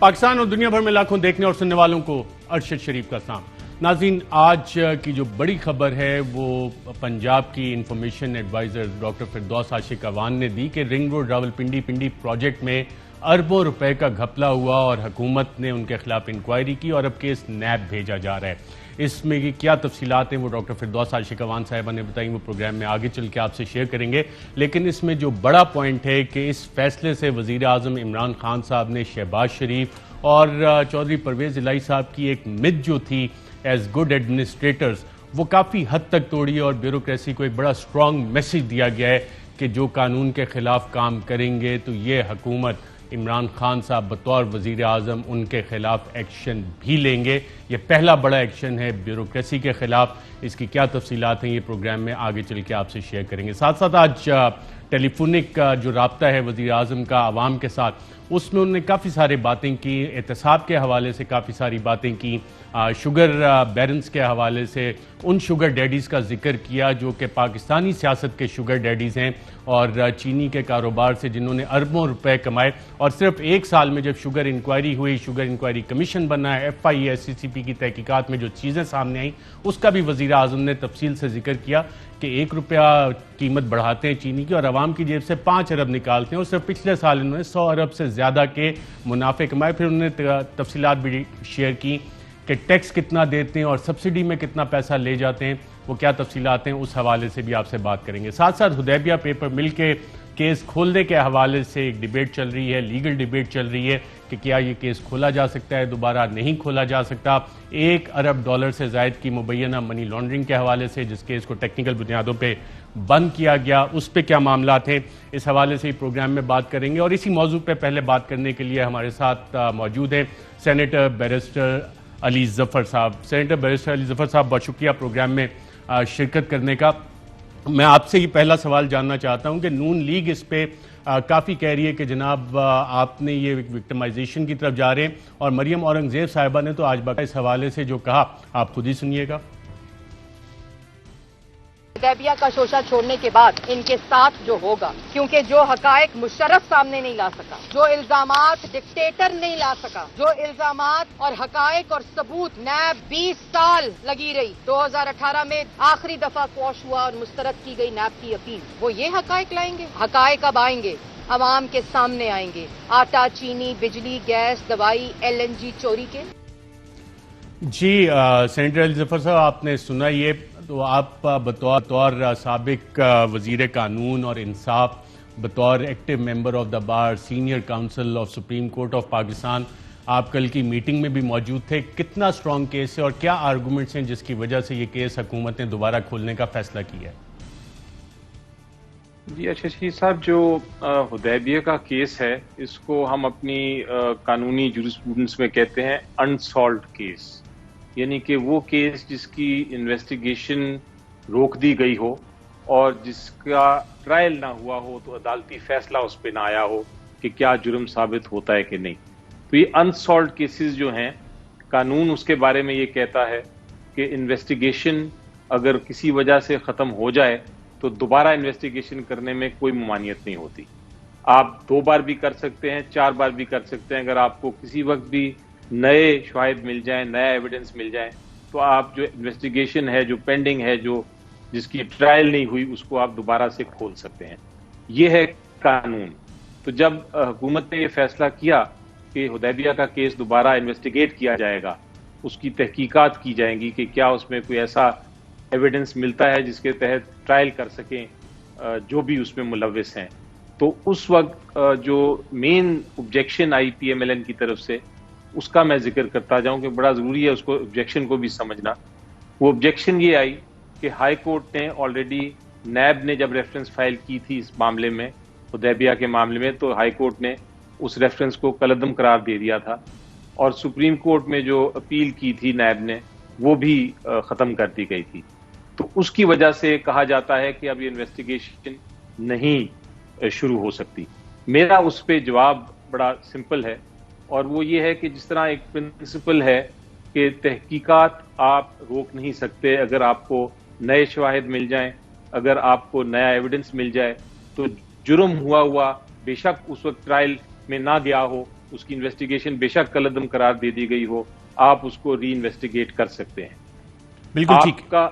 پاکستان اور دنیا بھر میں لاکھوں دیکھنے اور سننے والوں کو ارشد شریف کا سلام۔ ناظرین، آج کی جو بڑی خبر ہے وہ پنجاب کی information adviser doctor Firdous Ashiq Awan نے دی کہ رنگ روڈ راولپنڈی پروجیکٹ میں اربوں روپے کا گھپلا ہوا اور حکومت نے ان کے خلاف انکوائری کی اور اب کیس نیب بھیجا جا رہا ہے۔ اس میں کیا تفصیلات ہیں وہ ڈاکٹر فردوس عاشق اعوان صاحبہ نے بتائیں، وہ پروگرام میں آگے چل کے آپ سے شیئر کریں گے۔ لیکن اس میں جو بڑا پوائنٹ ہے کہ اس فیصلے سے وزیر اعظم عمران خان صاحب نے شہباز شریف اور چودھری پرویز الہی صاحب کی ایک مت جو تھی ایز گڈ ایڈمنسٹریٹرز، وہ کافی حد تک توڑی اور بیوروکریسی کو ایک بڑا اسٹرانگ میسج دیا گیا ہے کہ جو قانون کے خلاف کام کریں گے تو یہ حکومت عمران خان صاحب بطور وزیر اعظم ان کے خلاف ایکشن بھی لیں گے۔ یہ پہلا بڑا ایکشن ہے بیوروکریسی کے خلاف۔ اس کی کیا تفصیلات ہیں یہ پروگرام میں آگے چل کے آپ سے شیئر کریں گے۔ ساتھ ساتھ آج ٹیلی فونک جو رابطہ ہے وزیر اعظم کا عوام کے ساتھ، اس میں انہوں نے کافی سارے باتیں کی، احتساب کے حوالے سے کافی ساری باتیں کی، شوگر بیرنز کے حوالے سے ان شوگر ڈیڈیز کا ذکر کیا جو کہ پاکستانی سیاست کے شوگر ڈیڈیز ہیں اور چینی کے کاروبار سے جنہوں نے اربوں روپے کمائے، اور صرف ایک سال میں جب شوگر انکوائری ہوئی، شوگر انکوائری کمیشن بنا ہے، FIA-SCCP کی تحقیقات میں جو چیزیں سامنے آئیں اس کا بھی وزیر اعظم نے تفصیل سے ذکر کیا کہ 1 روپیہ قیمت بڑھاتے ہیں چینی کی اور عوام کی جیب سے 5 ارب نکالتے ہیں، اور صرف پچھلے سال انہوں نے 100 ارب سے زیادہ کے منافع کمائے۔ پھر انہوں نے تفصیلات بھی شیئر کی کہ ٹیکس کتنا دیتے ہیں اور سبسڈی میں کتنا پیسہ لے جاتے ہیں، وہ کیا تفصیلات ہیں اس حوالے سے بھی آپ سے بات کریں گے۔ ساتھ ساتھ حدیبیہ پیپر مل کے کیس کھولنے کے حوالے سے ایک ڈیبیٹ چل رہی ہے، لیگل ڈیبیٹ چل رہی ہے کہ کیا یہ کیس کھولا جا سکتا ہے، دوبارہ نہیں کھولا جا سکتا۔ $1 ارب سے زائد کی مبینہ منی لانڈرنگ کے حوالے سے جس کیس کو ٹیکنیکل بنیادوں پہ بند کیا گیا، اس پہ کیا معاملات ہیں، اس حوالے سے ہی پروگرام میں بات کریں گے۔ اور اسی موضوع پہ پہلے بات کرنے کے لیے ہمارے ساتھ موجود ہیں سینیٹر بیرسٹر علی ظفر صاحب۔ سینیٹر بیرسٹر علی ظفر صاحب، بہت شکریہ پروگرام میں شرکت کرنے کا۔ میں آپ سے ہی پہلا سوال جاننا چاہتا ہوں کہ نون لیگ اس پہ کافی کہہ رہی ہے کہ جناب آپ نے یہ وکٹمائزیشن کی طرف جا رہے ہیں، اور مریم اورنگزیب صاحبہ نے تو آج باقاعدہ اس حوالے سے جو کہا آپ خود ہی سنیے گا۔ حدیبیہ کا شوشہ چھوڑنے کے بعد ان کے ساتھ جو ہوگا، کیونکہ جو حقائق مشرف سامنے نہیں لا سکا، جو الزامات ڈکٹیٹر نہیں لا سکا، جو الزامات اور حقائق اور ثبوت نیب 20 سال لگی رہی، 2018 میں آخری دفعہ کوش ہوا اور مسترد کی گئی نیب کی اپیل، وہ یہ حقائق لائیں گے۔ حقائق اب آئیں گے، عوام کے سامنے آئیں گے، آٹا، چینی، بجلی، گیس، دوائی، LNG چوری کے۔ جی سینیٹر علی ظفر صاحب، آپ نے سنا یہ تو آپ بطور سابق وزیر قانون اور انصاف، بطور active member of the bar, senior council of supreme court of Pakistan, آپ کل کی میٹنگ میں بھی موجود تھے۔ کتنا اسٹرانگ کیس ہے اور کیا آرگومنٹس ہیں جس کی وجہ سے یہ کیس حکومت نے دوبارہ کھولنے کا فیصلہ کیا ہے؟ جی ارشد شریف صاحب، جو حدیبیہ کا کیس ہے اس کو ہم اپنی قانونی جورسپروڈنس میں کہتے ہیں انسالوڈ کیس، یعنی کہ وہ کیس جس کی انویسٹیگیشن روک دی گئی ہو اور جس کا ٹرائل نہ ہوا ہو تو عدالتی فیصلہ اس پہ نہ آیا ہو کہ کیا جرم ثابت ہوتا ہے کہ نہیں۔ تو یہ انسالوڈ کیسز جو ہیں، قانون اس کے بارے میں یہ کہتا ہے کہ انویسٹیگیشن اگر کسی وجہ سے ختم ہو جائے تو دوبارہ انویسٹیگیشن کرنے میں کوئی ممانعت نہیں ہوتی۔ آپ 2 بار بھی کر سکتے ہیں، 4 بار بھی کر سکتے ہیں۔ اگر آپ کو کسی وقت بھی نئے شواہد مل جائیں، نیا ایویڈنس مل جائیں، تو آپ جو انویسٹیگیشن ہے، جو پینڈنگ ہے، جس کی ٹرائل نہیں ہوئی، اس کو آپ دوبارہ سے کھول سکتے ہیں۔ یہ ہے قانون۔ تو جب حکومت نے یہ فیصلہ کیا کہ حدیبیہ کا کیس دوبارہ انویسٹیگیٹ کیا جائے گا، اس کی تحقیقات کی جائیں گی کہ کیا اس میں کوئی ایسا ایویڈنس ملتا ہے جس کے تحت ٹرائل کر سکیں جو بھی اس میں ملوث ہیں، تو اس وقت جو مین objection آئی PMLN کی طرف سے، اس کا میں ذکر کرتا جاؤں کہ بڑا ضروری ہے اس کو objection کو بھی سمجھنا۔ وہ objection یہ آئی کہ ہائی کورٹ نے آلریڈی، نیب نے جب ریفرنس فائل کی تھی اس معاملے میں، حدیبیہ کے معاملے میں، تو ہائی کورٹ نے اس ریفرنس کو کالعدم قرار دے دیا تھا، اور سپریم کورٹ میں جو اپیل کی تھی نیب نے وہ بھی ختم کر دی گئی تھی۔ تو اس کی وجہ سے کہا جاتا ہے کہ اب یہ انویسٹیگیشن نہیں شروع ہو سکتی۔ میرا اس پہ جواب بڑا سمپل ہے، اور وہ یہ ہے کہ جس طرح ایک پرنسپل ہے کہ تحقیقات آپ روک نہیں سکتے، اگر آپ کو نئے شواہد مل جائیں، اگر آپ کو نیا ایویڈنس مل جائے، تو جرم ہوا بے شک اس وقت ٹرائل میں نہ گیا ہو، اس کی انویسٹیگیشن بے شک کالعدم قرار دے دی گئی ہو، آپ اس کو ری انویسٹیگیٹ کر سکتے ہیں۔ بالکل ٹھیک۔ آپ کا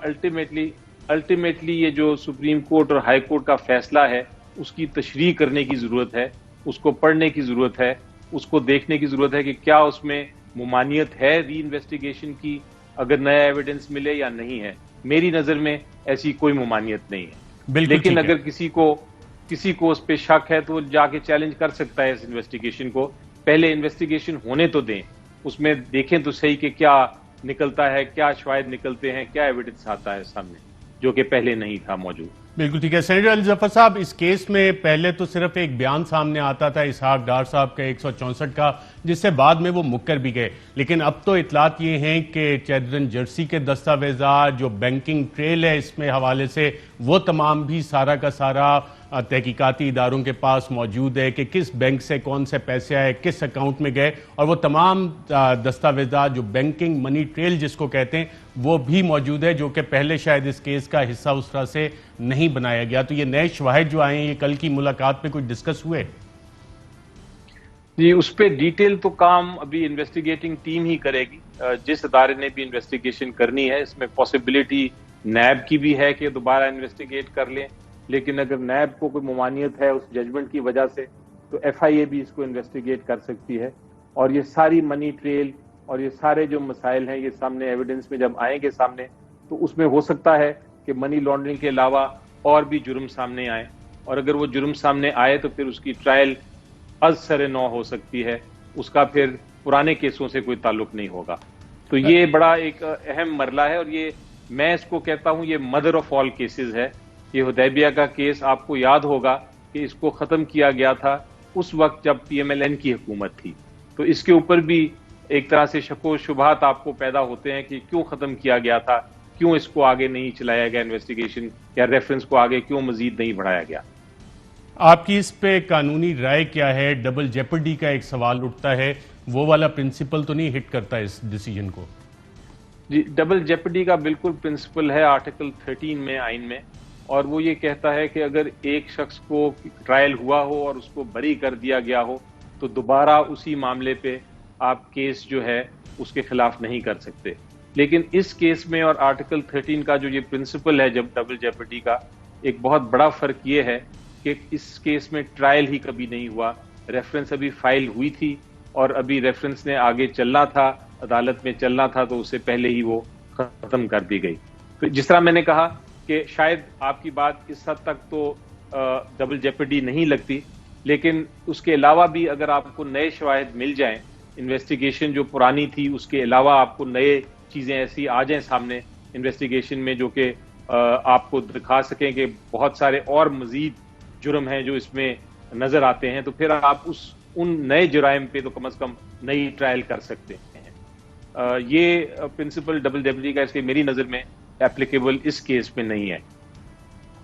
الٹیمیٹلی یہ جو سپریم کورٹ اور ہائی کورٹ کا فیصلہ ہے اس کی تشریح کرنے کی ضرورت ہے، اس کو پڑھنے کی ضرورت ہے، اس کو دیکھنے کی ضرورت ہے کہ کیا اس میں ممانعت ہے ری انویسٹیگیشن کی، اگر نیا ایویڈنس ملے یا نہیں ہے۔ میری نظر میں ایسی کوئی ممانعت نہیں ہے، لیکن اگر کسی کو اس پہ شک ہے تو وہ جا کے چیلنج کر سکتا ہے اس انویسٹیگیشن کو۔ پہلے انویسٹیگیشن ہونے تو دیں، اس میں دیکھیں تو صحیح کہ کیا نکلتا ہے، کیا شواہد نکلتے ہیں، کیا ایویڈنس آتا ہے سامنے جو کہ پہلے نہیں تھا موجود۔ بالکل ٹھیک ہے سینیٹر علی ظفر صاحب، اس کیس میں پہلے تو صرف ایک بیان سامنے آتا تھا اسحاق ڈار صاحب کا 164 کا، جس سے بعد میں وہ مکر بھی گئے، لیکن اب تو اطلاعات یہ ہیں کہ چیدرن جرسی کے دستاویزات، جو بینکنگ ٹریل ہے اس میں حوالے سے، وہ تمام بھی سارا کا سارا تحقیقاتی اداروں کے پاس موجود ہے کہ کس بینک سے کون سے پیسے آئے، کس اکاؤنٹ میں گئے، اور وہ تمام دستاویزات جو بینکنگ منی ٹریل جس کو کہتے ہیں وہ بھی موجود ہے، جو کہ پہلے شاید اس کیس کا حصہ اس طرح سے نہیں بنایا گیا۔ تو یہ نئے شواہد جو آئے ہیں، یہ کل کی ملاقات پہ کچھ ڈسکس ہوئے؟ جی، اس پہ ڈیٹیل تو کام ابھی انویسٹیگیٹنگ ٹیم ہی کرے گی، جس ادارے نے بھی انویسٹیگیشن کرنی ہے۔ اس میں پاسبلٹی نیب کی بھی ہے کہ دوبارہ انویسٹیگیٹ کر لیں، لیکن اگر نیب کو کوئی ممانعت ہے اس ججمنٹ کی وجہ سے تو ایف آئی اے بھی اس کو انویسٹیگیٹ کر سکتی ہے، اور یہ ساری منی ٹریل اور یہ سارے جو مسائل ہیں یہ سامنے ایویڈنس میں جب آئیں گے سامنے، تو اس میں ہو سکتا ہے کہ منی لانڈرنگ کے علاوہ اور بھی جرم سامنے آئے، اور اگر وہ جرم سامنے آئے تو پھر اس کی ٹرائل از سر نو ہو سکتی ہے، اس کا پھر پرانے کیسوں سے کوئی تعلق نہیں ہوگا۔ تو یہ بڑا ایک اہم مرحلہ ہے، اور یہ میں اس کو کہتا ہوں یہ مدر آف آل کیسز ہے۔ یہ حدیبیہ کا کیس آپ کو یاد ہوگا کہ اس کو ختم کیا گیا تھا اس وقت جب پی ایم ایل این کی حکومت تھی، تو اس کے اوپر بھی ایک طرح سے شک و شبہات آپ کو پیدا ہوتے ہیں کہ کیوں ختم کیا گیا تھا، کیوں اس کو آگے نہیں چلایا گیا انویسٹیگیشن، یا ریفرنس کو آگے کیوں مزید نہیں بڑھایا گیا۔ آپ کی اس پہ قانونی رائے کیا ہے؟ ڈبل جیپرڈی کا ایک سوال اٹھتا ہے، وہ والا پرنسپل تو نہیں ہٹ کرتا اس ڈیسیجن کو؟ جی، ڈبل جیپرڈی کا بالکل پرنسپل ہے آرٹیکل 13 میں آئین میں، اور وہ یہ کہتا ہے کہ اگر ایک شخص کو ٹرائل ہوا ہو اور اس کو بری کر دیا گیا ہو تو دوبارہ اسی معاملے پہ آپ کیس جو ہے اس کے خلاف نہیں کر سکتے۔ لیکن اس کیس میں اور آرٹیکل 13 کا جو یہ پرنسپل ہے جب ڈبل جیپرڈی کا، ایک بہت بڑا فرق یہ ہے کہ اس کیس میں ٹرائل ہی کبھی نہیں ہوا، ریفرنس ابھی فائل ہوئی تھی اور ابھی ریفرنس نے آگے چلنا تھا، عدالت میں چلنا تھا، تو اس سے پہلے ہی وہ ختم کر دی گئی۔ تو جس طرح میں نے کہا کہ شاید آپ کی بات اس حد تک تو ڈبل جیپرڈی نہیں لگتی، لیکن اس کے علاوہ بھی اگر آپ کو نئے شواہد مل جائیں، انویسٹیگیشن جو پرانی تھی اس کے علاوہ آپ کو نئے چیزیں ایسی آ جائیں سامنے انویسٹیگیشن میں جو کہ آپ کو دکھا سکیں کہ بہت سارے اور مزید جرم ہیں جو اس میں نظر آتے ہیں، تو پھر آپ ان نئے جرائم پہ تو کم از کم نئی ٹرائل کر سکتے ہیں۔ یہ پرنسپل ڈبل جیپرڈی کا اس کے میری نظر میں اپلیکیبل اس کیس میں نہیں ہے۔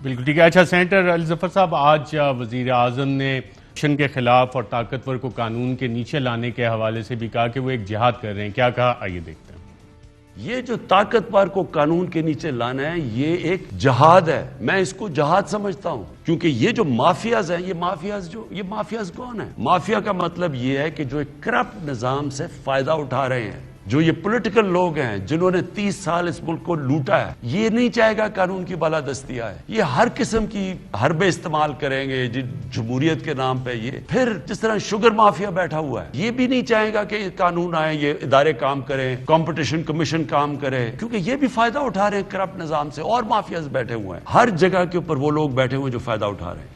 بالکل ٹھیک ہے۔ اچھا سینیٹر علی ظفر صاحب، آج وزیر اعظم نے کرپشن کے خلاف اور طاقتور کو قانون کے نیچے لانے کے حوالے سے بھی کہا کہ وہ ایک جہاد کر رہے ہیں، کیا کہا آئیے دیکھتے ہیں۔ یہ جو طاقتور کو قانون کے نیچے لانا ہے یہ ایک جہاد ہے، میں اس کو جہاد سمجھتا ہوں، کیونکہ یہ جو مافیاز ہیں، یہ مافیاز کون ہیں؟ مافیا کا مطلب یہ ہے کہ جو ایک کرپٹ نظام سے فائدہ اٹھا رہے ہیں، جو یہ پولیٹیکل لوگ ہیں جنہوں نے 30 سال اس ملک کو لوٹا ہے، یہ نہیں چاہے گا قانون کی بالادستی آئے، یہ ہر قسم کی حربیں استعمال کریں گے جمہوریت کے نام پہ۔ یہ پھر جس طرح شوگر مافیا بیٹھا ہوا ہے، یہ بھی نہیں چاہے گا کہ قانون آئے، یہ ادارے کام کریں، کمپٹیشن کمیشن کام کرے، کیونکہ یہ بھی فائدہ اٹھا رہے ہیں کرپٹ نظام سے، اور مافیاز بیٹھے ہوئے ہیں ہر جگہ کے اوپر، وہ لوگ بیٹھے ہوئے جو فائدہ اٹھا رہے ہیں۔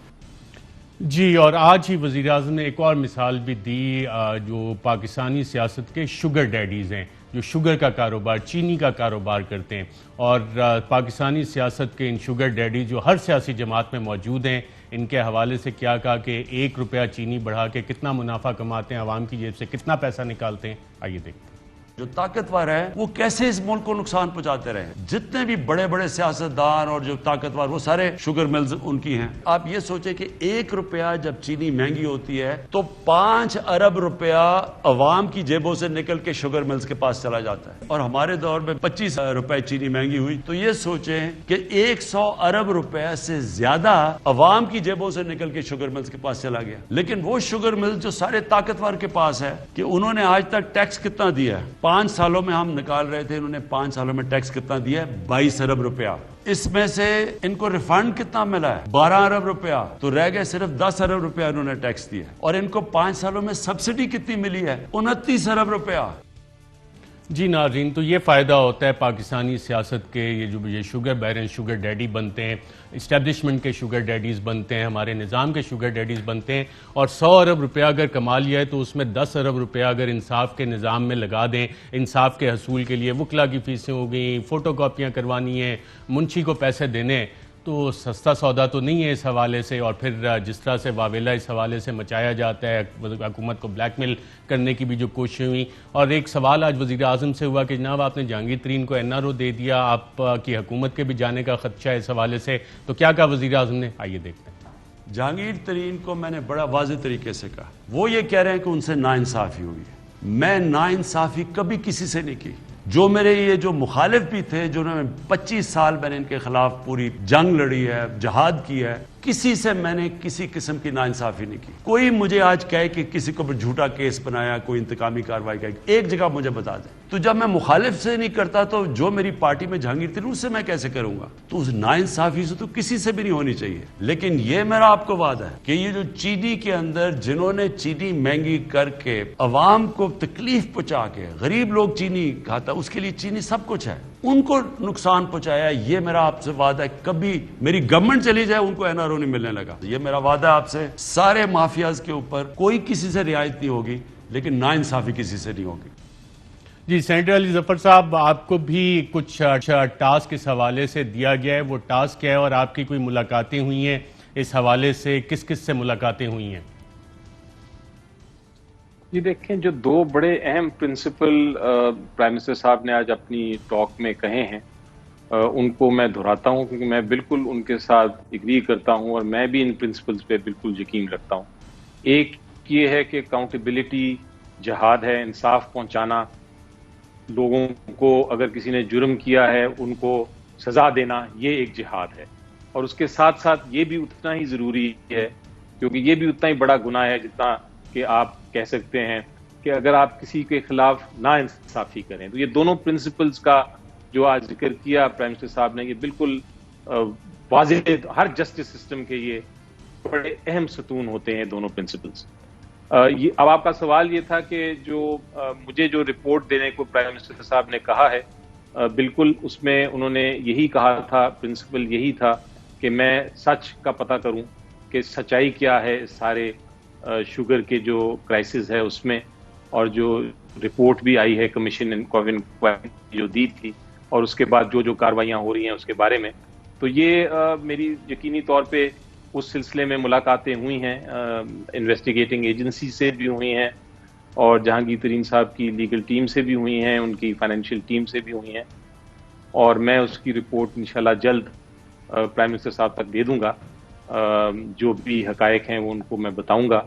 جی، اور آج ہی وزیر اعظم نے ایک اور مثال بھی دی، جو پاکستانی سیاست کے شوگر ڈیڈیز ہیں، جو شوگر کا کاروبار، چینی کا کاروبار کرتے ہیں، اور پاکستانی سیاست کے ان شوگر ڈیڈی جو ہر سیاسی جماعت میں موجود ہیں، ان کے حوالے سے کیا کہا کہ 1 روپیہ چینی بڑھا کے کتنا منافع کماتے ہیں، عوام کی جیب سے کتنا پیسہ نکالتے ہیں، آئیے دیکھتے ہیں۔ جو طاقتور ہے وہ کیسے اس ملک کو نقصان پہنچاتے رہے. جتنے بھی بڑے بڑے سیاستدان اور جو طاقتور وہ سارے شوگر ملز ان کی ہیں. آپ یہ سوچیں کہ 1 روپیہ جب چینی مہنگی ہوتی ہے تو 5 ارب روپیہ عوام کی جیبوں سے نکل کے شوگر ملز کے پاس چلا جاتا ہے. اور ہمارے دور میں 25 روپے چینی مہنگی ہوئی تو یہ سوچیں کہ 100 ارب روپے سے زیادہ عوام کی جیبوں سے نکل کے شوگر ملز کے پاس چلا گیا. لیکن وہ شوگر ملز جو سارے طاقتور کے پاس ہے کہ انہوں نے آج تک ٹیکس کتنا دیا ہے. 5 سالوں میں ہم نکال رہے تھے, انہوں نے 5 سالوں میں ٹیکس کتنا دیا ہے؟ 22 ارب روپیہ. اس میں سے ان کو ریفنڈ کتنا ملا ہے؟ 12 ارب روپیہ. تو رہ گئے صرف 10 ارب روپیہ انہوں نے ٹیکس دیا. اور ان کو 5 سالوں میں سبسڈی کتنی ملی ہے؟ 29 ارب روپیہ. جی ناظرین, تو یہ فائدہ ہوتا ہے پاکستانی سیاست کے, یہ شوگر بیرن شوگر ڈیڈی بنتے ہیں, اسٹیبلشمنٹ کے شوگر ڈیڈیز بنتے ہیں, ہمارے نظام کے شوگر ڈیڈیز بنتے ہیں. اور 100 ارب روپیہ اگر کما لیا ہے تو اس میں 10 ارب روپیہ اگر انصاف کے نظام میں لگا دیں, انصاف کے حصول کے لیے وکلا کی فیسیں ہو گئیں, فوٹو کاپیاں کروانی ہیں, منشی کو پیسے دینے, تو سستا سودا تو نہیں ہے اس حوالے سے. اور پھر جس طرح سے واویلا اس حوالے سے مچایا جاتا ہے, حکومت کو بلیک میل کرنے کی بھی جو کوششیں ہوئی. اور ایک سوال آج وزیر اعظم سے ہوا کہ جناب آپ نے جہانگیر ترین کو NRO دے دیا, آپ کی حکومت کے بھی جانے کا خدشہ ہے اس حوالے سے, تو کیا کہا وزیر اعظم نے؟ آئیے دیکھتے ہیں. جہانگیر ترین کو میں نے بڑا واضح طریقے سے کہا, وہ یہ کہہ رہے ہیں کہ ان سے ناانصافی ہوئی ہے. میں ناانصافی کبھی کسی سے نہیں کی. جو میرے یہ جو مخالف بھی تھے, جنہوں نے 25 سال میں نے ان کے خلاف پوری جنگ لڑی ہے, جہاد کی ہے, کسی سے میں نے کسی قسم کی ناانصافی نہیں کی. کوئی مجھے آج کہے کہ کسی کو جھوٹا کیس بنایا, کوئی انتقامی کارروائی کی, ایک جگہ مجھے بتا دیں. تو جب میں مخالف سے نہیں کرتا تو جو میری پارٹی میں جہانگیر ترین, اس سے میں کیسے کروں گا؟ تو اس ناانصافی سے تو کسی سے بھی نہیں ہونی چاہیے. لیکن یہ میرا آپ کو وعدہ ہے کہ یہ جو چینی کے اندر جنہوں نے چینی مہنگی کر کے عوام کو تکلیف پہنچا کے, غریب لوگ چینی کھاتا, اس کے لیے چینی سب کچھ ہے, ان کو نقصان پہنچایا, یہ میرا آپ سے وعدہ ہے. کبھی میری گورنمنٹ چلی جائے ان کو NRO نہیں ملنے لگا. یہ میرا وعدہ ہے آپ سے. سارے مافیاز کے اوپر کوئی کسی سے رعایت نہیں ہوگی, لیکن ناانصافی کسی سے نہیں ہوگی. جی سینیٹر علی ظفر صاحب, آپ کو بھی کچھ ٹاسک اس حوالے سے دیا گیا ہے, وہ ٹاسک کیا ہے اور آپ کی کوئی ملاقاتیں ہوئی ہیں اس حوالے سے؟ کس کس سے ملاقاتیں ہوئی ہیں؟ جی دیکھیں, جو 2 بڑے اہم پرنسپل پرائم منسٹر صاحب نے آج اپنی ٹاک میں کہے ہیں, ان کو میں دہراتا ہوں کیونکہ میں بالکل ان کے ساتھ ایگری کرتا ہوں اور میں بھی ان پرنسپلز پہ بالکل یقین رکھتا ہوں. ایک یہ ہے کہ اکاؤنٹیبلٹی جہاد ہے, انصاف پہنچانا, لوگوں کو اگر کسی نے جرم کیا ہے ان کو سزا دینا, یہ ایک جہاد ہے. اور اس کے ساتھ ساتھ یہ بھی اتنا ہی ضروری ہے, کیونکہ یہ بھی اتنا ہی بڑا گناہ ہے جتنا کہ آپ کہہ سکتے ہیں کہ اگر آپ کسی کے خلاف ناانصافی کریں. تو یہ دونوں پرنسپلز کا جو آج ذکر کیا پرائم منسٹر صاحب نے, یہ بالکل واضح, ہر جسٹس سسٹم کے یہ بڑے اہم ستون ہوتے ہیں دونوں پرنسپلز. اب آپ کا سوال یہ تھا کہ جو مجھے جو رپورٹ دینے کو پرائم منسٹر صاحب نے کہا ہے, بالکل اس میں انہوں نے یہی کہا تھا, پرنسپل یہی تھا کہ میں سچ کا پتہ کروں کہ سچائی کیا ہے سارے شوگر کے جو کرائسس ہے اس میں, اور جو رپورٹ بھی آئی ہے کمیشن انکوائری جو دی تھی, اور اس کے بعد جو جو کاروائیاں ہو رہی ہیں اس کے بارے میں. تو یہ میری یقینی طور پہ اس سلسلے میں ملاقاتیں ہوئی ہیں, انویسٹیگیٹنگ ایجنسی سے بھی ہوئی ہیں, اور جہانگیر ترین صاحب کی لیگل ٹیم سے بھی ہوئی ہیں, ان کی فائنینشیل ٹیم سے بھی ہوئی ہیں, اور میں اس کی رپورٹ انشاءاللہ جلد پرائم منسٹر صاحب تک دے دوں گا. جو بھی حقائق ہیں وہ ان کو میں بتاؤں گا.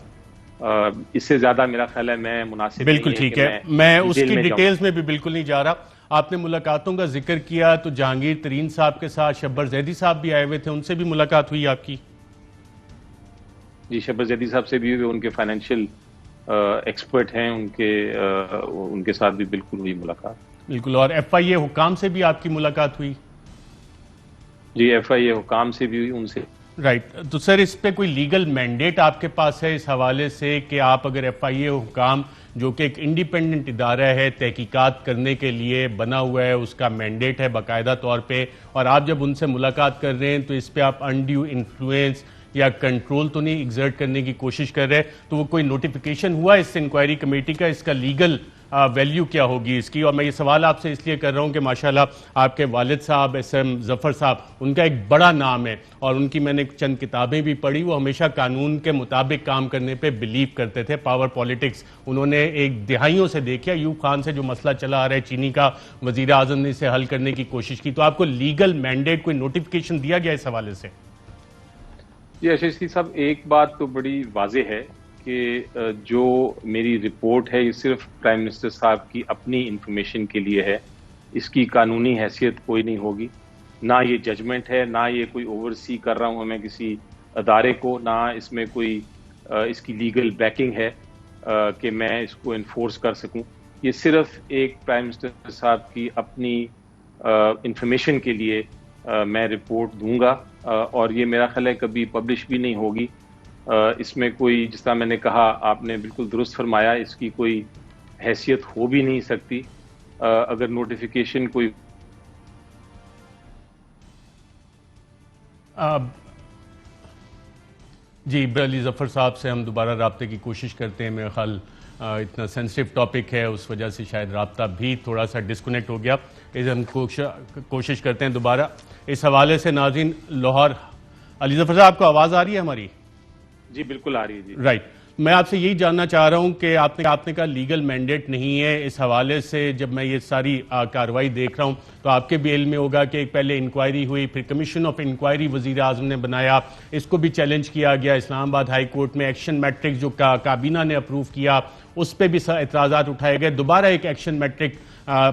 اس سے زیادہ میرا خیال ہے میں مناسب بالکل ٹھیک ہے, میں اس کی ڈیٹیلز میں بھی بالکل نہیں جا رہا. آپ نے ملاقاتوں کا ذکر کیا, تو جہانگیر ترین صاحب کے ساتھ شبر زیدی صاحب بھی آئے ہوئے تھے, ان سے بھی ملاقات ہوئی آپ کی؟ جی, شبر زیدی صاحب سے بھی ہوئی, ان کے فائنینشیل ایکسپرٹ ہیں, ان کے ساتھ بھی بالکل ہوئی ملاقات. بالکل. اور FIA حکام سے بھی آپ کی ملاقات ہوئی؟ جی, FIA حکام سے بھی ہوئی, ان سے. رائٹ. تو سر, اس پہ کوئی لیگل مینڈیٹ آپ کے پاس ہے اس حوالے سے کہ آپ اگر FIA حکام, جو کہ ایک انڈیپینڈنٹ ادارہ ہے, تحقیقات کرنے کے لیے بنا ہوا ہے, اس کا مینڈیٹ ہے باقاعدہ طور پہ, اور آپ جب ان سے ملاقات کر رہے ہیں تو اس پہ آپ انڈیو انفلوئنس یا کنٹرول تو نہیں ایگزرٹ کرنے کی کوشش کر رہے, تو وہ کوئی نوٹیفیکیشن ہوا اس انکوائری کمیٹی کا, اس کا لیگل ویلیو کیا ہوگی اس کی؟ اور میں یہ سوال آپ سے اس لیے کر رہا ہوں کہ ماشاءاللہ آپ کے والد صاحب ایس ایم ظفر صاحب، ان کا ایک بڑا نام ہے اور ان کی میں نے چند کتابیں بھی پڑھی. وہ ہمیشہ قانون کے مطابق کام کرنے پہ بلیو کرتے تھے. پاور پالیٹکس انہوں نے ایک دہائیوں سے دیکھا. ایوب خان سے جو مسئلہ چلا آ رہا ہے چینی کا، وزیر اعظم نے اسے حل کرنے کی کوشش کی. تو آپ کو لیگل مینڈیٹ کوئی نوٹیفیکیشن دیا گیا اس حوالے سے؟ جی اشیش صاحب، ایک بات تو بڑی واضح ہے کہ جو میری رپورٹ ہے یہ صرف پرائم منسٹر صاحب کی اپنی انفارمیشن کے لیے ہے. اس کی قانونی حیثیت کوئی نہیں ہوگی. نہ یہ ججمنٹ ہے، نہ یہ کوئی اوورسی کر رہا ہوں میں کسی ادارے کو، نہ اس میں کوئی اس کی لیگل بیکنگ ہے کہ میں اس کو انفورس کر سکوں. یہ صرف ایک پرائم منسٹر صاحب کی اپنی انفارمیشن کے لیے میں رپورٹ دوں گا اور یہ میرا خیال ہے کبھی پبلش بھی نہیں ہوگی. اس میں کوئی، جس طرح میں نے کہا، آپ نے بالکل درست فرمایا، اس کی کوئی حیثیت ہو بھی نہیں سکتی. اگر نوٹیفیکیشن کوئی جی علی ظفر صاحب سے ہم دوبارہ رابطے کی کوشش کرتے ہیں. میرا خیال اتنا سینسٹیو ٹاپک ہے، اس وجہ سے شاید رابطہ بھی تھوڑا سا ڈسکنیکٹ ہو گیا. اس ہم کوشش کرتے ہیں دوبارہ اس حوالے سے. ناظرین، لاہور، علی ظفر صاحب آپ کو آواز آ رہی ہے ہماری؟ جی بالکل آ رہی ہے. جی رائٹ. میں آپ سے یہی جاننا چاہ رہا ہوں کہ آپ نے کہا لیگل مینڈیٹ نہیں ہے. اس حوالے سے جب میں یہ ساری کارروائی دیکھ رہا ہوں تو آپ کے بھی علم میں ہوگا کہ پہلے انکوائری ہوئی، پھر کمیشن آف انکوائری وزیر اعظم نے بنایا، اس کو بھی چیلنج کیا گیا. اسلام آباد ہائی کورٹ میں ایکشن میٹرک جو کابینہ نے اپروو کیا اس پہ بھی اعتراضات اٹھائے گئے. دوبارہ ایک ایکشن میٹرک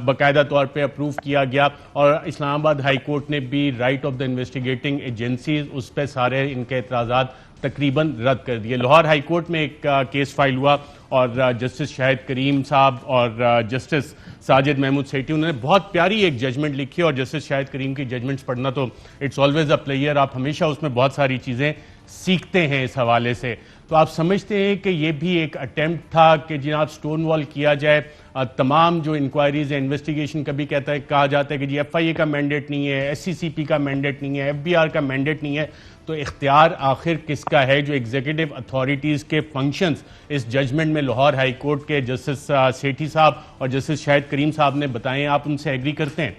باقاعدہ طور پہ اپروو کیا گیا اور اسلام آباد ہائی کورٹ نے بھی right of the investigating agencies, اس پہ سارے ان کے اعتراضات تقریباً رد کر دیے. لاہور ہائی کورٹ میں ایک کیس فائل ہوا اور جسٹس شاہد کریم صاحب اور جسٹس ساجد محمود سیٹھی، انہوں نے بہت پیاری ایک ججمنٹ لکھی. اور جسٹس شاہد کریم کی ججمنٹس پڑھنا تو اٹس آلویز اے پلیئر، آپ ہمیشہ اس میں بہت ساری چیزیں سیکھتے ہیں اس حوالے سے. تو آپ سمجھتے ہیں کہ یہ بھی ایک اٹیمپٹ تھا کہ جناب سٹون وال کیا جائے؟ تمام جو انکوائریز ہیں، انویسٹیگیشن کبھی کہا جاتا ہے کہ جی ایف آئی اے کا مینڈیٹ نہیں ہے، ایس سی سی پی کا مینڈیٹ نہیں ہے، ایف بی آر کا مینڈیٹ نہیں ہے. تو اختیار آخر کس کا ہے؟ جو ایگزیکٹو اتھارٹیز کے فنکشنز اس ججمنٹ میں لاہور ہائی کورٹ کے جسٹس سیٹھی صاحب اور جسٹس شاہد کریم صاحب نے بتائے ہیں، آپ ان سے ایگری کرتے ہیں؟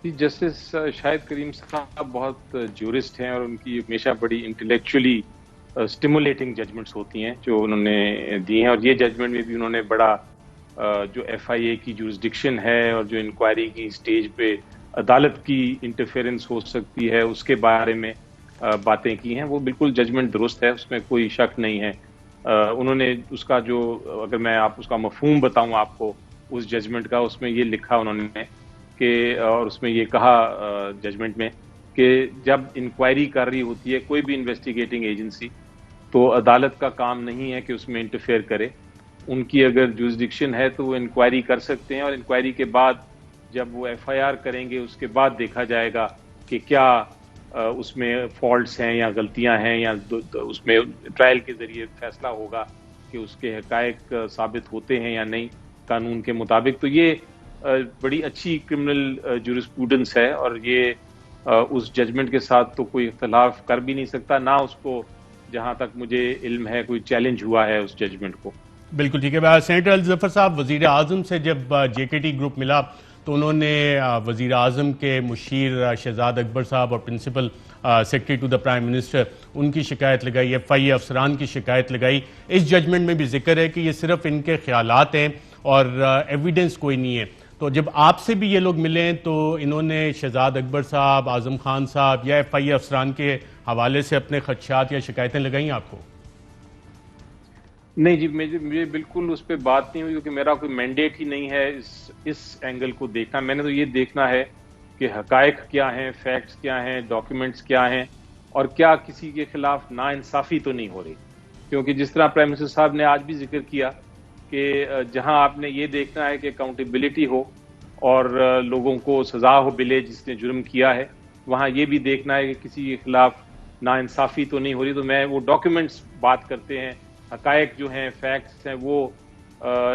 جسٹس شاہد کریم صاحب بہت جورسٹ ہیں اور ان کی ہمیشہ بڑی انٹلیکچولی اسٹیمولیٹنگ ججمنٹس ہوتی ہیں جو انہوں نے دی ہیں. اور یہ ججمنٹ میں بھی انہوں نے بڑا جو ایف آئی اے کی جورسڈکشن ہے اور جو انکوائری کی سٹیج پہ عدالت کی انٹرفیئرنس ہو سکتی ہے اس کے بارے میں باتیں کی ہیں. وہ بالکل ججمنٹ درست ہے، اس میں کوئی شک نہیں ہے. انہوں نے اس کا جو، اگر میں آپ اس کا مفہوم بتاؤں آپ کو اس ججمنٹ کا، اس میں یہ لکھا انہوں نے کہ، اور اس میں یہ کہا ججمنٹ میں کہ جب انکوائری کر رہی ہوتی ہے کوئی بھی انویسٹیگیٹنگ ایجنسی تو عدالت کا کام نہیں ہے کہ اس میں انٹرفیئر کرے. ان کی اگر جورسڈکشن ہے تو وہ انکوائری کر سکتے ہیں اور انکوائری کے بعد جب وہ ایف آئی آر کریں گے اس کے بعد دیکھا جائے گا کہ کیا اس میں فالٹس ہیں یا غلطیاں ہیں، یا اس میں ٹرائل کے ذریعے فیصلہ ہوگا کہ اس کے حقائق ثابت ہوتے ہیں یا نہیں قانون کے مطابق. تو یہ بڑی اچھی کرمنل جورسپروڈنس ہے اور یہ اس ججمنٹ کے ساتھ تو کوئی اختلاف کر بھی نہیں سکتا، نہ اس کو جہاں تک مجھے علم ہے کوئی چیلنج ہوا ہے اس ججمنٹ کو. بالکل ٹھیک ہے. سینیٹر علی ظفر صاحب، وزیر اعظم سے جب جے کے ٹی گروپ ملا تو انہوں نے وزیر اعظم کے مشیر شہزاد اکبر صاحب اور principal secretary to the prime minister ان کی شکایت لگائی، ایف آئی اے افسران کی شکایت لگائی. اس ججمنٹ میں بھی ذکر ہے کہ یہ صرف ان کے خیالات ہیں اور ایویڈنس کوئی نہیں ہے. تو جب آپ سے بھی یہ لوگ ملیں تو انہوں نے شہزاد اکبر صاحب، اعظم خان صاحب یا ایف آئی اے افسران کے حوالے سے اپنے خدشات یا شکایتیں لگائیں آپ کو؟ نہیں جی، مجھے بالکل اس پہ بات نہیں ہوئی کیونکہ میرا کوئی مینڈیٹ ہی نہیں ہے اس اینگل کو دیکھنا. میں نے تو یہ دیکھنا ہے کہ حقائق کیا ہیں، فیکٹس کیا ہیں، ڈاکیومنٹس کیا ہیں اور کیا کسی کے خلاف ناانصافی تو نہیں ہو رہی. کیونکہ جس طرح پرائم منسٹر صاحب نے آج بھی ذکر کیا کہ جہاں آپ نے یہ دیکھنا ہے کہ اکاؤنٹیبلٹی ہو اور لوگوں کو سزا ہو ملے جس نے جرم کیا ہے، وہاں یہ بھی دیکھنا ہے کہ کسی کے خلاف ناانصافی تو نہیں ہو رہی. تو میں وہ ڈاکیومنٹس بات کرتے ہیں، حقائق جو ہیں، فیکٹس ہیں، وہ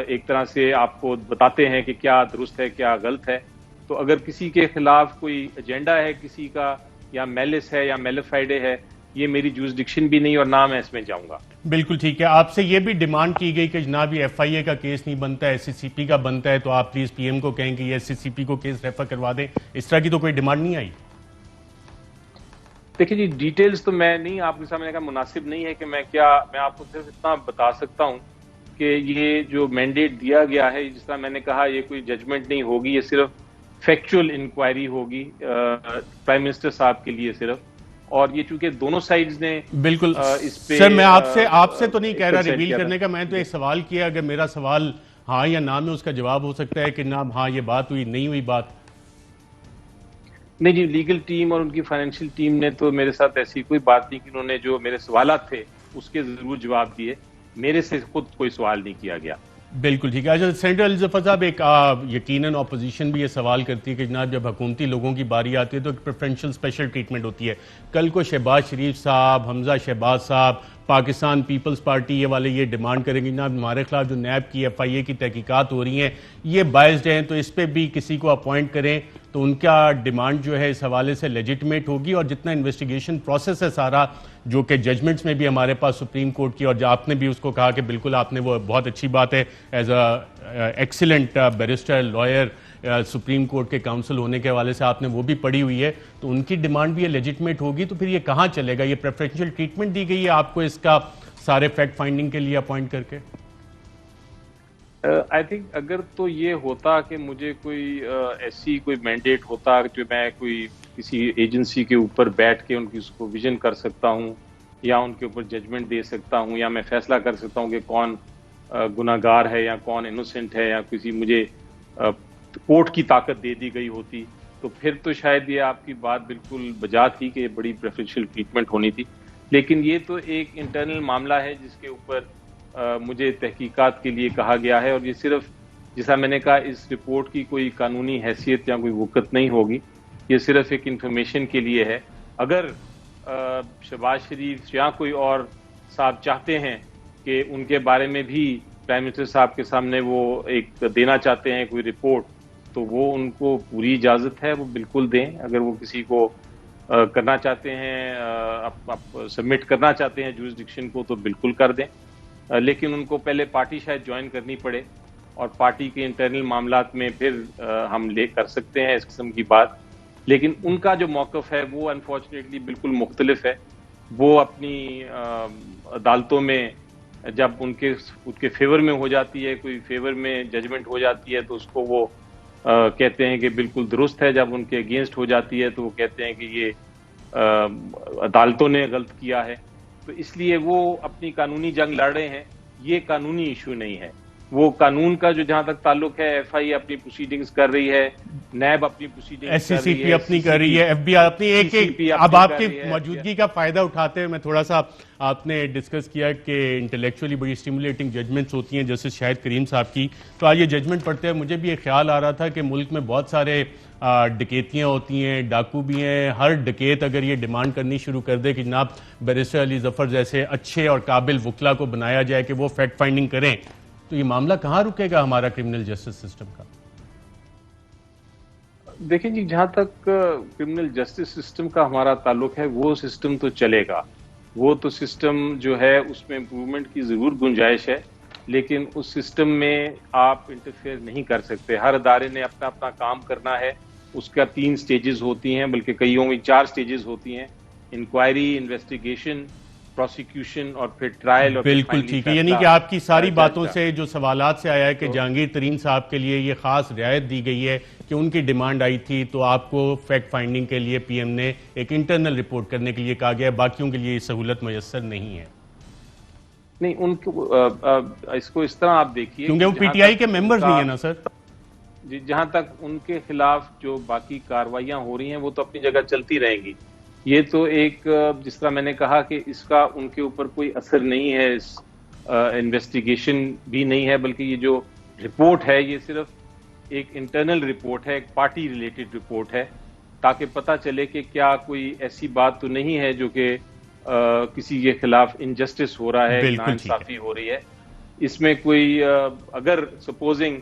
ایک طرح سے آپ کو بتاتے ہیں کہ کیا درست ہے کیا غلط ہے. تو اگر کسی کے خلاف کوئی ایجنڈا ہے کسی کا، یا میلس ہے یا میلیفائڈے ہے، یہ میری جورسڈکشن بھی نہیں اور نہ میں اس میں جاؤں گا. بالکل ٹھیک ہے. آپ سے یہ بھی ڈیمانڈ کی گئی کہ جناب یہ ایف آئی اے کا کیس نہیں بنتا ہے, ایس سی سی پی کا بنتا ہے, تو آپ پلیز پی ایم کو کہیں کہ یہ ایس سی سی پی کو کیس ریفر کروا دیں. اس طرح کی تو کوئی ڈیمانڈ نہیں آئی؟ دیکھیں جی, ڈیٹیلز تو میں نہیں آپ کے سامنے کا مناسب نہیں ہے کہ میں آپ کو صرف اتنا بتا سکتا ہوں کہ یہ جو مینڈیٹ دیا گیا ہے, جس طرح میں نے کہا, یہ کوئی ججمنٹ نہیں ہوگی, یہ صرف فیکچول انکوائری ہوگی پرائم منسٹر صاحب کے لیے صرف. اور یہ چونکہ دونوں سائیڈز نے بالکل اس پہ سر, میں آپ سے تو نہیں کہہ رہا ریویل کرنے کا, میں تو ایک سوال کیا, اگر میرا سوال ہاں یا نہ میں اس کا جواب ہو سکتا ہے کہ نہ ہاں یہ بات ہوئی, نہیں ہوئی بات. نہیں جی, لیگل ٹیم اور ان کی فائنینشیل ٹیم نے تو میرے ساتھ ایسی کوئی بات نہیں کی. انہوں نے جو میرے سوالات تھے اس کے ضرور جواب دیے, میرے سے خود کوئی سوال نہیں کیا گیا. بالکل ٹھیک ہے. اچھا سینیٹر علی ظفر صاحب, ایک یقیناً اپوزیشن بھی یہ سوال کرتی ہے کہ جناب جب حکومتی لوگوں کی باری آتی ہے تو ایک پریفرنشل اسپیشل ٹریٹمنٹ ہوتی ہے. کل کو شہباز شریف صاحب, حمزہ شہباز صاحب, پاکستان پیپلز پارٹی یہ والے یہ ڈیمانڈ کریں گے جناب ہمارے خلاف جو نیب کی ایف آئی اے کی تحقیقات ہو رہی ہیں یہ بائزڈ ہیں, تو اس پہ بھی کسی کو اپوائنٹ کریں, تو ان کا ڈیمانڈ جو ہے اس حوالے سے لیجٹمیٹ ہوگی. اور جتنا انویسٹیگیشن پروسیس ہے سارا, جو کہ ججمنٹس میں بھی ہمارے پاس سپریم کورٹ کی, اور جو آپ نے بھی اس کو کہا کہ بالکل آپ نے وہ بہت اچھی بات ہے as a excellent barrister lawyer supreme court کے کاؤنسل ہونے کے حوالے سے آپ نے وہ بھی پڑھی ہوئی ہے, تو ان کی ڈیمانڈ بھی یہ لیجٹمیٹ ہوگی. تو پھر یہ کہاں چلے گا؟ یہ پریفرنشل ٹریٹمنٹ دی گئی ہے آپ کو اس کا سارے فیکٹ فائنڈنگ کے لیے اپوائنٹ کر کے. آئی تھنک اگر تو یہ ہوتا کہ مجھے کوئی ایسی کوئی مینڈیٹ ہوتا جو میں کوئی کسی ایجنسی کے اوپر بیٹھ کے ان کی سپرویژن کر سکتا ہوں یا ان کے اوپر ججمنٹ دے سکتا ہوں یا میں فیصلہ کر سکتا ہوں کہ کون گناہگار ہے یا کون انوسنٹ ہے, یا کسی مجھے کورٹ کی طاقت دے دی گئی ہوتی, تو پھر تو شاید یہ آپ کی بات بالکل بجا تھی کہ بڑی پریفرنشل ٹریٹمنٹ ہونی تھی. لیکن یہ تو ایک انٹرنل معاملہ ہے جس کے اوپر مجھے تحقیقات کے لیے کہا گیا ہے, اور یہ صرف جیسا میں نے کہا اس رپورٹ کی کوئی قانونی حیثیت یا کوئی وقت نہیں ہوگی, یہ صرف ایک انفارمیشن کے لیے ہے. اگر شہباز شریف یا کوئی اور صاحب چاہتے ہیں کہ ان کے بارے میں بھی پرائم منسٹر صاحب کے سامنے وہ ایک دینا چاہتے ہیں کوئی رپورٹ, تو وہ ان کو پوری اجازت ہے, وہ بالکل دیں. اگر وہ کسی کو کرنا چاہتے ہیں, سبمٹ کرنا چاہتے ہیں جورسڈکشن کو, تو بالکل کر دیں. لیکن ان کو پہلے پارٹی شاید جوائن کرنی پڑے, اور پارٹی کے انٹرنل معاملات میں پھر ہم لے کر سکتے ہیں اس قسم کی بات. لیکن ان کا جو موقف ہے وہ انفارچونیٹلی بالکل مختلف ہے. وہ اپنی عدالتوں میں جب ان کے فیور میں ہو جاتی ہے, کوئی فیور میں ججمنٹ ہو جاتی ہے, تو اس کو وہ کہتے ہیں کہ بالکل درست ہے. جب ان کے اگینسٹ ہو جاتی ہے تو وہ کہتے ہیں کہ یہ عدالتوں نے غلط کیا ہے. تو اس لیے وہ اپنی قانونی جنگ لڑ رہے ہیں. یہ قانونی ایشو نہیں ہے. وہ قانون کا جو جہاں تک تعلق ہے, ایف آئی اے اپنی پروسیڈنگز کر رہی ہے, نیب اپنی پروسیڈنگز ایس سی سی پی اپنی کر رہی ہے, ایف بی آر اپنی. ایک اب آپ کی موجودگی کا فائدہ اٹھاتے ہیں میں تھوڑا سا, آپ نے ڈسکس کیا کہ انٹلیکچولی بڑی اسٹیمولیٹنگ ججمنٹس ہوتی ہیں جیسے شاہد کریم صاحب کی, تو آج یہ ججمنٹ پڑھتے ہیں مجھے بھی ایک خیال آ رہا تھا کہ ملک میں بہت سارے ڈکیتیاں ہوتی ہیں, ڈاکو بھی ہیں. ہر ڈکیت اگر یہ ڈیمانڈ کرنی شروع کر دے کہ جناب بیرسٹر علی ظفر جیسے اچھے اور قابل وکلا کو بنایا جائے کہ وہ فیکٹ فائنڈنگ کریں, تو یہ معاملہ کہاں رکے گا ہمارا کرمنل جسٹس سسٹم کا؟ دیکھیں جی, جہاں تک کرمنل جسٹس سسٹم کا ہمارا تعلق ہے وہ سسٹم تو چلے گا. وہ تو سسٹم جو ہے اس میں امپروومنٹ کی ضرور گنجائش ہے, لیکن اس سسٹم میں آپ انٹرفیئر نہیں کر سکتے. ہر ادارے نے اپنا اپنا کام کرنا ہے. اس کا 3 سٹیجز ہوتی ہیں, بلکہ کئیوں میں 4 سٹیجز ہوتی ہیں: انکوائری, انویسٹیگیشن, پروسیکیوشن اور پھر ٹرائل. اور بالکل ٹھیک ہے. یعنی کہ آپ کی ساری باتوں سے جو سوالات سے آیا ہے کہ جہانگیر ترین صاحب کے لیے یہ خاص رعایت دی گئی ہے کہ ان کی ڈیمانڈ آئی تھی, تو آپ کو فیکٹ فائنڈنگ کے لیے پی ایم نے ایک انٹرنل رپورٹ کرنے کے لیے کہا گیا ہے, باقیوں کے لیے یہ سہولت میسر نہیں ہے. نہیں, ان کو اس کو اس طرح آپ دیکھیے کیونکہ وہ پی ٹی آئی کے ممبرز نہیں ہیں نا سر. جی, جہاں تک ان کے خلاف جو باقی کارروائیاں ہو رہی ہیں وہ تو اپنی جگہ چلتی رہیں گی. یہ تو ایک جس طرح میں نے کہا کہ اس کا ان کے اوپر کوئی اثر نہیں ہے, اس انویسٹیگیشن بھی نہیں ہے, بلکہ یہ جو رپورٹ ہے یہ صرف ایک انٹرنل رپورٹ ہے, ایک پارٹی ریلیٹڈ رپورٹ ہے, تاکہ پتہ چلے کہ کیا کوئی ایسی بات تو نہیں ہے جو کہ کسی کے خلاف انجسٹس ہو رہا ہے, ناانصافی ہو رہی ہے. اس میں کوئی اگر سپوزنگ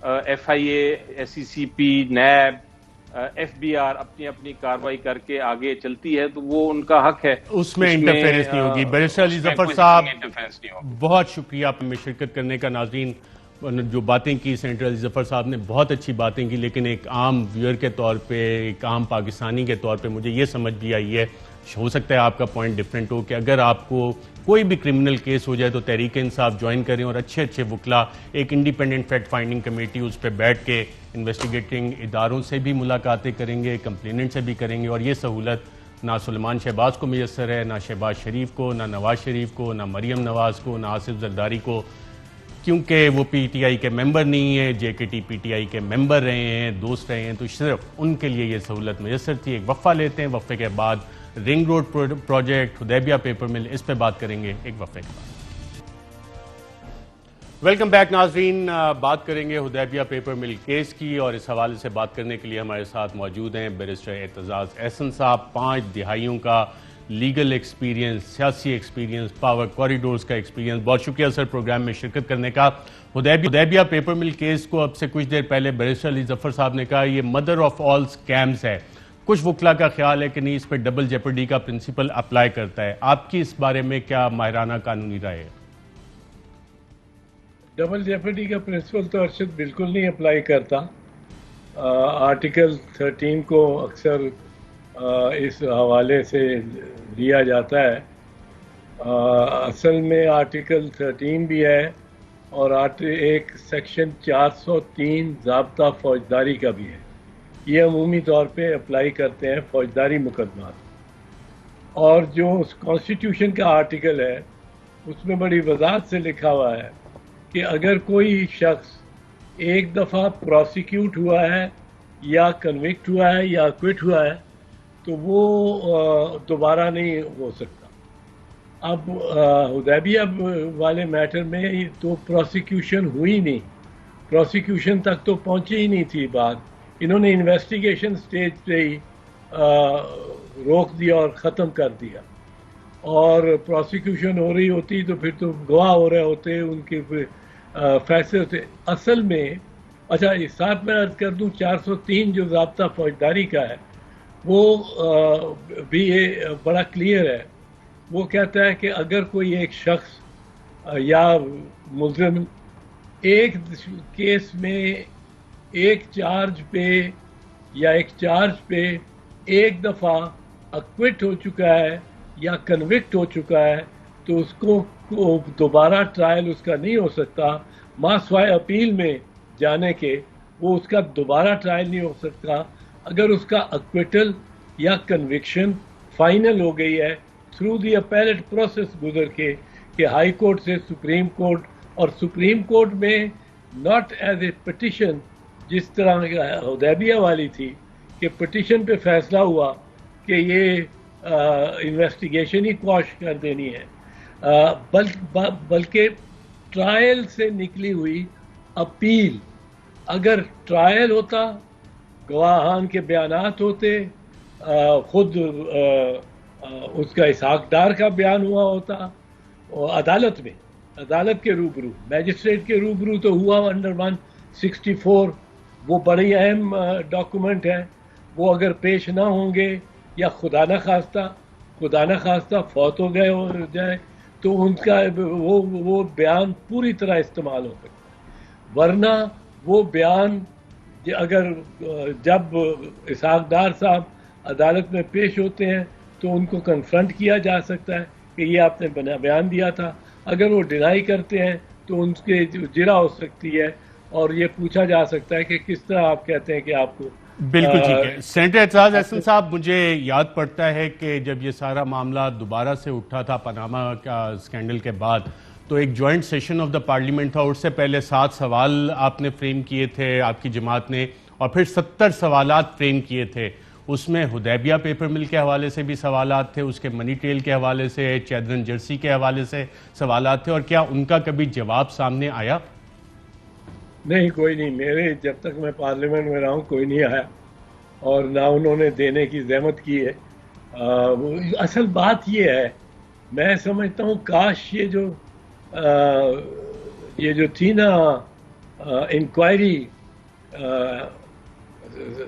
ایف آئی اے, ایس سی سی پی, نیب, FBR اپنی اپنی کاروائی کر کے آگے چلتی ہے تو وہ ان کا حق ہے, اس میں انٹرفیئرنس نہیں ہوگی. بیرسٹر علی ظفر صاحب بہت شکریہ آپ میں شرکت کرنے کا. ناظرین جو باتیں کی سینیٹر علی ظفر صاحب نے بہت اچھی باتیں کی, لیکن ایک عام ویور کے طور پہ, ایک عام پاکستانی کے طور پہ مجھے یہ سمجھ بھی آئی ہے, ہو سکتا ہے آپ کا پوائنٹ ڈیفرنٹ ہو, کہ اگر آپ کو کوئی بھی کرمنل کیس ہو جائے تو تحریک انصاف جوائن کریں اور اچھے اچھے وکلا, ایک انڈیپینڈنٹ فیکٹ فائنڈنگ کمیٹی اس پہ بیٹھ کے انویسٹیگیٹنگ اداروں سے بھی ملاقاتیں کریں گے, کمپلیننٹ سے بھی کریں گے. اور یہ سہولت نہ سلیمان شہباز کو میسر ہے, نہ شہباز شریف کو, نہ نواز شریف کو, نہ مریم نواز کو, نہ آصف زرداری کو, کیونکہ وہ پی ٹی آئی کے ممبر نہیں ہیں, JKT پی ٹی آئی کے ممبر رہے ہیں, دوست رہے ہیں, تو صرف ان کے لیے یہ سہولت میسر تھی. ایک وقفہ لیتے ہیں, وقفے کے بعد رنگ روڈ پروجیکٹ, حدیبیہ پیپر مل, اس پہ بات کریں گے ایک وقفے کے بعد. ویلکم بیک ناظرین, بات کریں گے حدیبیہ پیپر مل کیس کی, اور اس حوالے سے بات کرنے کے لیے ہمارے ساتھ موجود ہیں بیرسٹر اعتزاز احسن صاحب. 5 دہائیوں کا لیگل ایکسپیرینس, سیاسی ایکسپیرینس, پاور کوریڈورز کا ایکسپیرینس. بہت شکریہ سر پروگرام میں شرکت کرنے کا. حدیبیہ پیپر مل کیس کو اب سے کچھ دیر پہلے بیرسٹر علی ظفر صاحب نے کہا یہ مدر آف آل سکیمز ہے. کچھ وکلا کا خیال ہے کہ نہیں, اس پہ ڈبل جیپرڈی کا پرنسپل اپلائی کرتا ہے. آپ کی اس بارے میں کیا ماہرانہ قانونی رائے ہے؟ ڈبل جیپرڈی کا پرنسپل تو ارشد بالکل نہیں اپلائی کرتا. آرٹیکل 13 کو اکثر اس حوالے سے لیا جاتا ہے. اصل میں آرٹیکل 13 بھی ہے اور ایک سیکشن 403 ضابطہ فوجداری کا بھی ہے. یہ عمومی طور پہ اپلائی کرتے ہیں فوجداری مقدمات. اور جو اس کانسٹیٹیوشن کا آرٹیکل ہے اس میں بڑی وضاحت سے لکھا ہوا ہے کہ اگر کوئی شخص ایک دفعہ پروسیکیوٹ ہوا ہے یا کنوکٹ ہوا ہے یا اکوٹ ہوا ہے تو وہ دوبارہ نہیں ہو سکتا. اب حدیبیہ والے میٹر میں تو پروسیکیوشن ہوئی نہیں, پروسیکیوشن تک تو پہنچی ہی نہیں تھی بات. انہوں نے انویسٹیگیشن سٹیج پہ ہی روک دیا اور ختم کر دیا. اور پروسیکیوشن ہو رہی ہوتی تو پھر تو گواہ ہو رہے ہوتے, ان کے فیصلے ہوتے. اصل میں اچھا اس ساتھ میں عرض کر دوں 403 جو ضابطہ فوجداری کا ہے وہ بھی بڑا کلیئر ہے. وہ کہتا ہے کہ اگر کوئی ایک شخص یا ملزم ایک کیس میں ایک چارج پہ یا ایک چارج پہ ایک دفعہ اکوٹ ہو چکا ہے یا کنوکٹ ہو چکا ہے تو اس کو دوبارہ ٹرائل اس کا نہیں ہو سکتا. ماں سوائے اپیل میں جانے کے وہ اس کا دوبارہ ٹرائل نہیں ہو سکتا اگر اس کا اکویٹل یا کنوکشن فائنل ہو گئی ہے تھرو دی اپیلٹ پروسیس گزر کے, کہ ہائی کورٹ سے سپریم کورٹ, اور سپریم کورٹ میں ناٹ ایز اے پٹیشن جس طرح حدیبیہ والی تھی کہ پٹیشن پہ فیصلہ ہوا کہ یہ انویسٹیگیشن ہی کوش کر دینی ہے, بلکہ ٹرائل سے نکلی ہوئی اپیل. اگر ٹرائل ہوتا, گواہان کے بیانات ہوتے, خود اس کا اسحاق ڈار کا بیان ہوا ہوتا عدالت میں, عدالت کے روبرو, میجسٹریٹ کے روبرو تو ہوا انڈر 164. وہ بڑی اہم ڈاکومنٹ ہے. وہ اگر پیش نہ ہوں گے یا خدا نہ خواستہ فوت ہو گئے ہو جائے تو ان کا وہ بیان پوری طرح استعمال ہو سکتا ہے. ورنہ وہ بیان اگر جب اسحاق ڈار صاحب عدالت میں پیش ہوتے ہیں تو ان کو کنفرنٹ کیا جا سکتا ہے کہ یہ آپ نے بیان دیا تھا. اگر وہ ڈینائی کرتے ہیں تو ان کے جرا ہو سکتی ہے اور یہ پوچھا جا سکتا ہے کہ کس طرح آپ کہتے ہیں کہ آپ کو. بالکل ٹھیک ہے. سینیٹر اعتزاز احسن صاحب, مجھے یاد پڑتا ہے کہ جب یہ سارا معاملہ دوبارہ سے اٹھا تھا پاناما کا اسکینڈل کے بعد, تو ایک joint session of the parliament تھا. اس سے پہلے 7 سوال آپ نے فریم کیے تھے آپ کی جماعت نے, اور پھر 70 سوالات فریم کیے تھے. اس میں حدیبیہ پیپر مل کے حوالے سے بھی سوالات تھے, اس کے منی ٹریل کے حوالے سے, چیدرن جرسی کے حوالے سے سوالات تھے. اور کیا ان کا کبھی جواب سامنے آیا؟ نہیں, کوئی نہیں. میرے جب تک میں پارلیمنٹ میں رہا ہوں کوئی نہیں آیا اور نہ انہوں نے دینے کی زحمت کی ہے. اصل بات یہ ہے, میں سمجھتا ہوں کاش یہ جو تھی نا انکوائری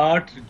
8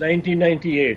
1998,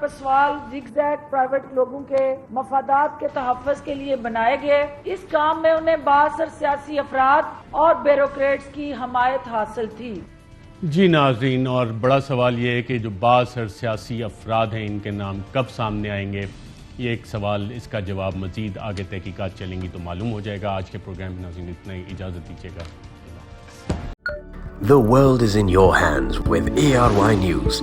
پسوال زگ زیگ پرائیویٹ لوگوں کے مفادات کے تحفظ کے لیے بنائے گئے. اس کام میں انہیں بااثر سیاسی افراد اور بیوروکریٹس کی حمایت حاصل تھی. جی ناظرین، اور بڑا سوال یہ ہے کہ جو بااثر سیاسی افراد ہیں ان کے نام کب سامنے آئیں گے؟ یہ ایک سوال، اس کا جواب مزید آگے تحقیقات چلیں گی تو معلوم ہو جائے گا. آج کے پروگرام میں ناظرین اتنا ہی، اجازت دیجیے گا. The world is in your hands with ARY News.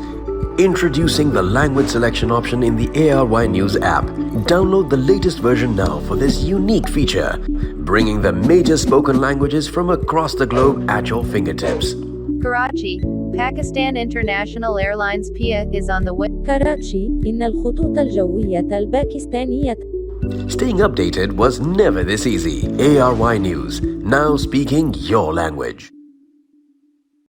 Introducing the language selection option in the ARY News app. Download the latest version now for this unique feature, bringing the major spoken languages from across the globe at your fingertips. Karachi, Pakistan International Airlines PIA is on the way. كراتشي إن الخطوط الجوية الباكستانية. Staying updated was never this easy. ARY News, now speaking your language.